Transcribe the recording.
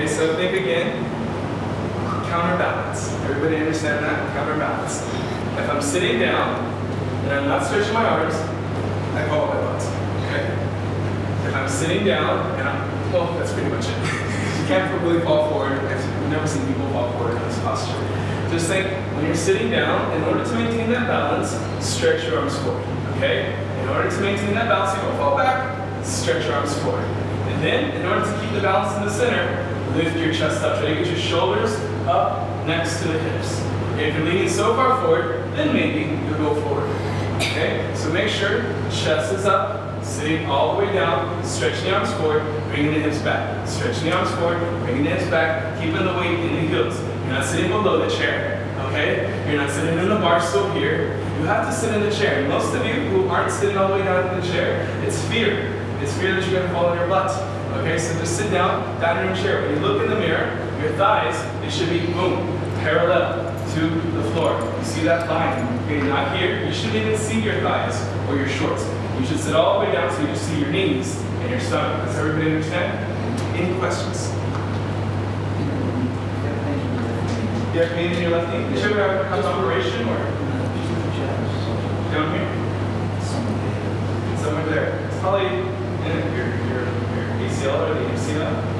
Okay, so think again. Counterbalance. Everybody understand that? Counterbalance. If I'm sitting down and I'm not stretching my arms, I follow my butt. Okay? If I'm sitting down and well, that's pretty much it. You can't really fall forward. I've never seen people fall forward in this posture. Just think, when you're sitting down, in order to maintain that balance, stretch your arms forward. Okay? In order to maintain that balance, you don't fall back, stretch your arms forward. And then, in order to keep the balance in the center, lift your chest up. Try to get your shoulders up next to the hips. Okay, if you're leaning so far forward, then maybe you'll go forward. Okay, so make sure chest is up, sitting all the way down, stretching the arms forward, bringing the hips back. Stretching the arms forward, bringing the hips back, keeping the weight in the heels. You're not sitting below the chair, okay? You're not sitting in the bar stool here. You have to sit in the chair. Most of you who aren't sitting all the way down in the chair, it's fear. It's fear that you're going to fall on your butt. Okay, so just sit down in your chair. When you look in the mirror, your thighs, they should be, boom, parallel to the floor. You see that line? Okay, not here. You shouldn't even see your thighs or your shorts. You should sit all the way down so you just see your knees and your stomach. Does everybody understand? Any questions? You have pain in your left knee? Did you ever have an operation or? Down here? Somewhere there. It's probably in your ACL or the MCL.